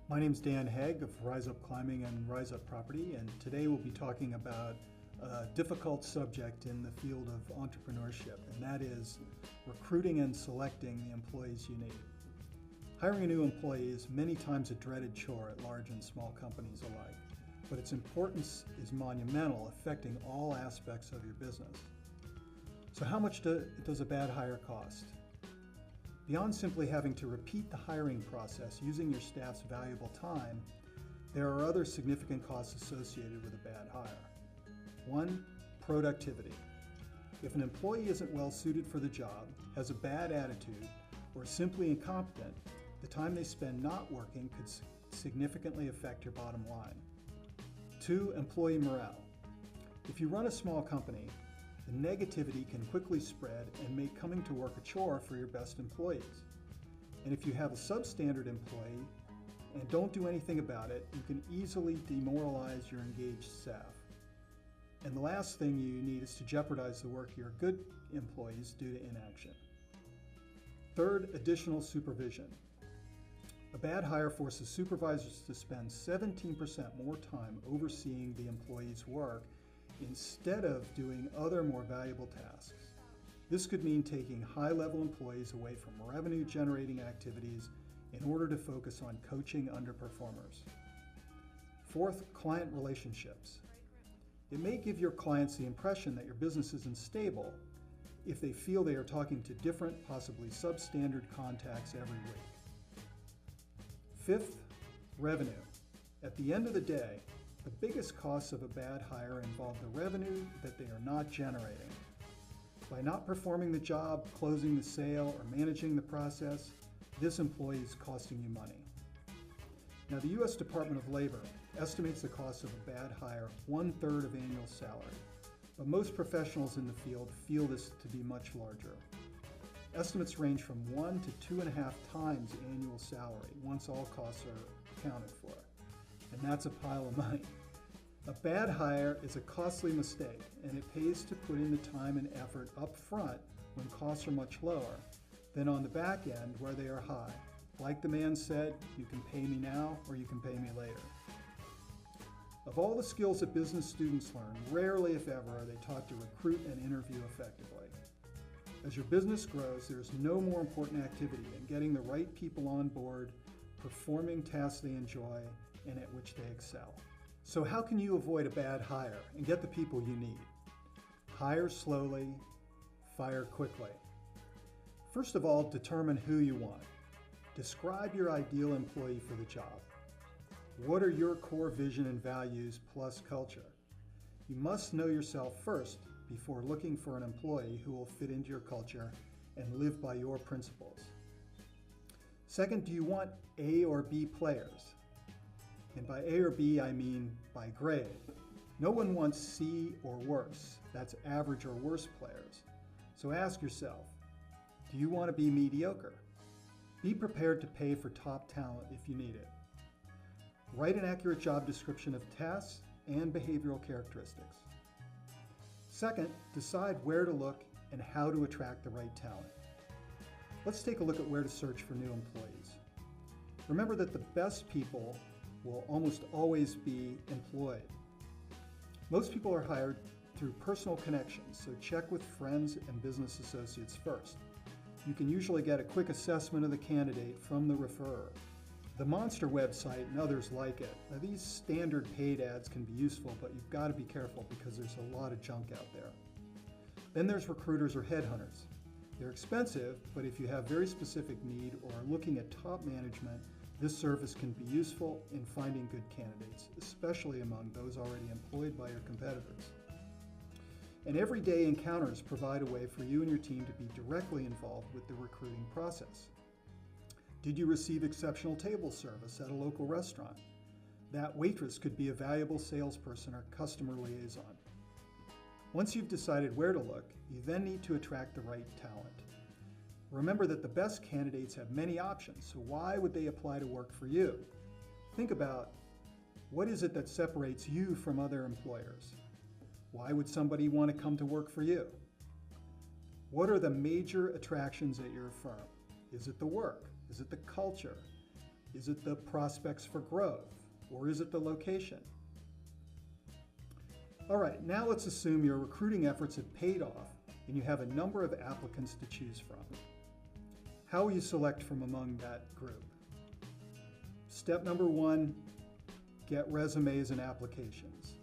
My name is Dan Hague of Rise Up Climbing and Rise Up Property, and today we'll be talking about a difficult subject in the field of entrepreneurship, and that is recruiting and selecting the employees you need. Hiring a new employee is many times a dreaded chore at large and small companies alike, but its importance is monumental, affecting all aspects of your business. So how much does a bad hire cost? Beyond simply having to repeat the hiring process using your staff's valuable time, there are other significant costs associated with a bad hire. 1. Productivity. If an employee isn't well suited for the job, has a bad attitude, or is simply incompetent, the time they spend not working could significantly affect your bottom line. 2. Employee morale. If you run a small company, the negativity can quickly spread and make coming to work a chore for your best employees. And if you have a substandard employee and don't do anything about it, you can easily demoralize your engaged staff. And the last thing you need is to jeopardize the work of your good employees due to inaction. 3rd, additional supervision. A bad hire forces supervisors to spend 17% more time overseeing the employee's work instead of doing other more valuable tasks. This could mean taking high-level employees away from revenue-generating activities in order to focus on coaching underperformers. 4th, client relationships. It may give your clients the impression that your business isn't stable if they feel they are talking to different, possibly substandard contacts every week. 5th, revenue. At the end of the day, the biggest costs of a bad hire involve the revenue that they are not generating. By not performing the job, closing the sale, or managing the process, this employee is costing you money. Now, the U.S. Department of Labor estimates the cost of a bad hire 1/3 of annual salary, but most professionals in the field feel this to be much larger. Estimates range from 1 to 2.5 times annual salary once all costs are accounted for. And that's a pile of money. A bad hire is a costly mistake, and it pays to put in the time and effort up front when costs are much lower than on the back end where they are high. Like the man said, you can pay me now or you can pay me later. Of all the skills that business students learn, rarely if ever are they taught to recruit and interview effectively. As your business grows, there is no more important activity than getting the right people on board, performing tasks they enjoy, and at which they excel. So how can you avoid a bad hire and get the people you need? Hire slowly, fire quickly. First of all, determine who you want. Describe your ideal employee for the job. What are your core vision and values plus culture? You must know yourself first before looking for an employee who will fit into your culture and live by your principles. Second, do you want A or B players? And by A or B, I mean by grade. No one wants C or worse. That's average or worse players. So ask yourself, do you want to be mediocre? Be prepared to pay for top talent if you need it. Write an accurate job description of tasks and behavioral characteristics. Second, decide where to look and how to attract the right talent. Let's take a look at where to search for new employees. Remember that the best people will almost always be employed. Most people are hired through personal connections, so check with friends and business associates first. You can usually get a quick assessment of the candidate from the referrer. The Monster website and others like it. Now, these standard paid ads can be useful, but you've got to be careful because there's a lot of junk out there. Then there's recruiters or headhunters. They're expensive, but if you have very specific need or are looking at top management, this service can be useful in finding good candidates, especially among those already employed by your competitors. And everyday encounters provide a way for you and your team to be directly involved with the recruiting process. Did you receive exceptional table service at a local restaurant? That waitress could be a valuable salesperson or customer liaison. Once you've decided where to look, you then need to attract the right talent. Remember that the best candidates have many options, so why would they apply to work for you? Think about, what is it that separates you from other employers? Why would somebody want to come to work for you? What are the major attractions at your firm? Is it the work? Is it the culture? Is it the prospects for growth? Or is it the location? All right, now let's assume your recruiting efforts have paid off and you have a number of applicants to choose from. How will you select from among that group? Step number 1, get resumes and applications.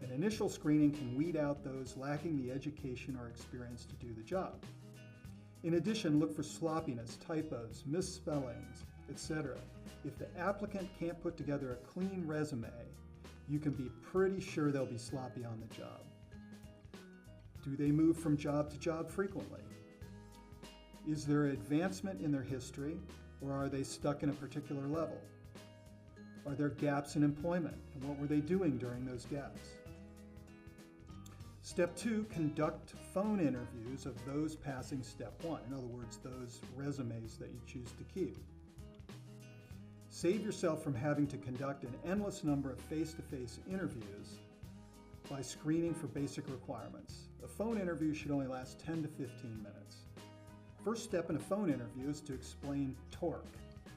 An initial screening can weed out those lacking the education or experience to do the job. In addition, look for sloppiness, typos, misspellings, etc. If the applicant can't put together a clean resume, you can be pretty sure they'll be sloppy on the job. Do they move from job to job frequently? Is there advancement in their history, or are they stuck in a particular level? Are there gaps in employment, and what were they doing during those gaps? Step 2, conduct phone interviews of those passing step 1. In other words, those resumes that you choose to keep. Save yourself from having to conduct an endless number of face-to-face interviews by screening for basic requirements. A phone interview should only last 10 to 15 minutes. First step in a phone interview is to explain TORC,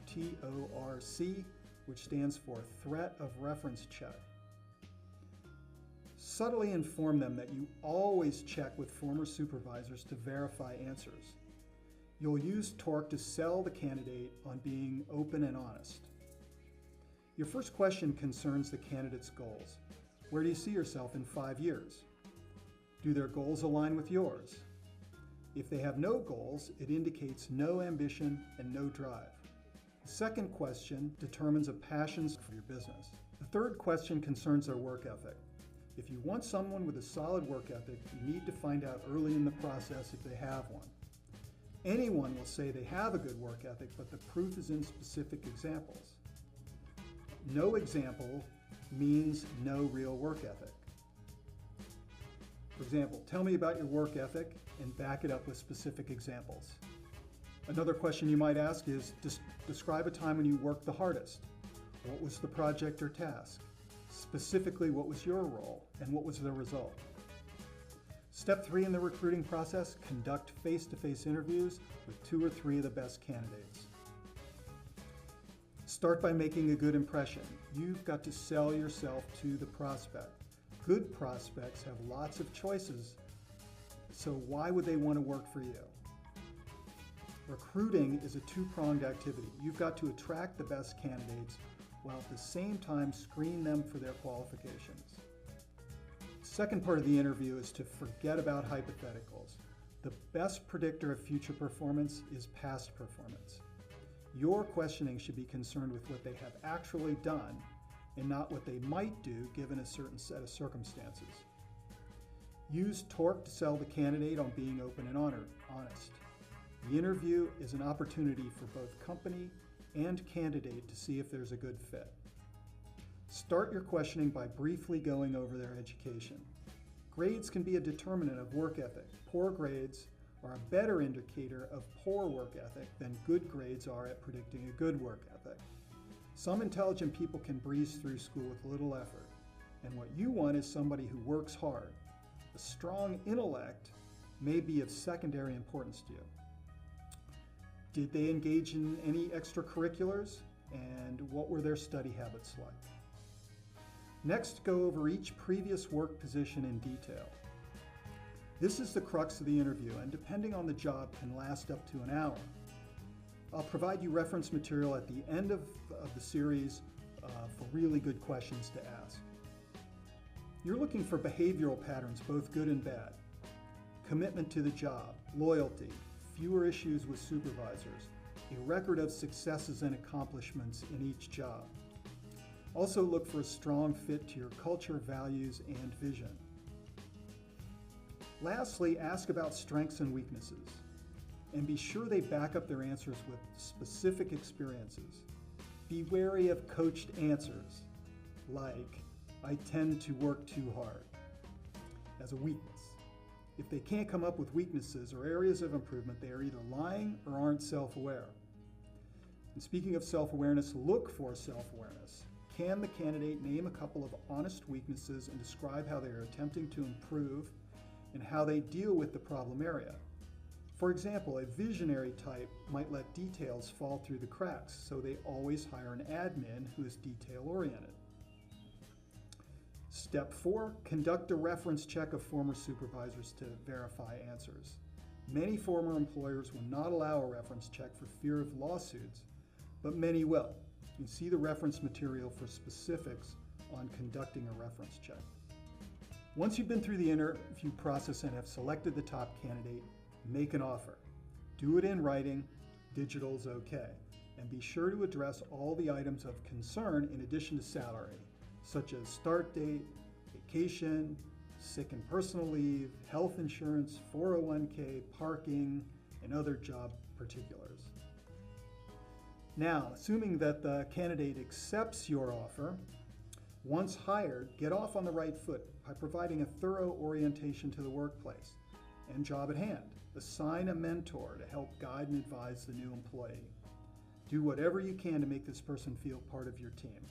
T-O-R-C, which stands for Threat of Reference Check. Subtly inform them that you always check with former supervisors to verify answers. You'll use TORC to sell the candidate on being open and honest. Your first question concerns the candidate's goals. Where do you see yourself in 5 years? Do their goals align with yours? If they have no goals, it indicates no ambition and no drive. The second question determines a passion for your business. The third question concerns their work ethic. If you want someone with a solid work ethic, you need to find out early in the process if they have one. Anyone will say they have a good work ethic, but the proof is in specific examples. No example means no real work ethic. For example, tell me about your work ethic and back it up with specific examples. Another question you might ask is, describe a time when you worked the hardest. What was the project or task? Specifically, what was your role and what was the result? Step 3 in the recruiting process, conduct face-to-face interviews with 2 or 3 of the best candidates. Start by making a good impression. You've got to sell yourself to the prospect. Good prospects have lots of choices, so why would they want to work for you? Recruiting is a 2-pronged activity. You've got to attract the best candidates while at the same time screen them for their qualifications. The second part of the interview is to forget about hypotheticals. The best predictor of future performance is past performance. Your questioning should be concerned with what they have actually done and not what they might do given a certain set of circumstances. Use TORC to sell the candidate on being open and honest. The interview is an opportunity for both company and candidate to see if there's a good fit. Start your questioning by briefly going over their education. Grades can be a determinant of work ethic. Poor grades are a better indicator of poor work ethic than good grades are at predicting a good work ethic. Some intelligent people can breeze through school with little effort, and what you want is somebody who works hard. A strong intellect may be of secondary importance to you. Did they engage in any extracurriculars, and what were their study habits like? Next, go over each previous work position in detail. This is the crux of the interview, and depending on the job, can last up to an hour. I'll provide you reference material at the end of the series for really good questions to ask. You're looking for behavioral patterns, both good and bad. Commitment to the job, loyalty, fewer issues with supervisors, a record of successes and accomplishments in each job. Also look for a strong fit to your culture, values, and vision. Lastly, ask about strengths and weaknesses, and be sure they back up their answers with specific experiences. Be wary of coached answers, like, I tend to work too hard, as a weakness. If they can't come up with weaknesses or areas of improvement, they are either lying or aren't self-aware. And speaking of self-awareness, look for self-awareness. Can the candidate name a couple of honest weaknesses and describe how they are attempting to improve and how they deal with the problem area? For example, a visionary type might let details fall through the cracks, so they always hire an admin who is detail-oriented. Step 4, conduct a reference check of former supervisors to verify answers. Many former employers will not allow a reference check for fear of lawsuits, but many will. You can see the reference material for specifics on conducting a reference check. Once you've been through the interview process and have selected the top candidate, make an offer. Do it in writing, digital is okay, and be sure to address all the items of concern in addition to salary, such as start date, vacation, sick and personal leave, health insurance, 401k, parking, and other job particulars. Now, assuming that the candidate accepts your offer, once hired, get off on the right foot by providing a thorough orientation to the workplace and job at hand. Assign a mentor to help guide and advise the new employee. Do whatever you can to make this person feel part of your team.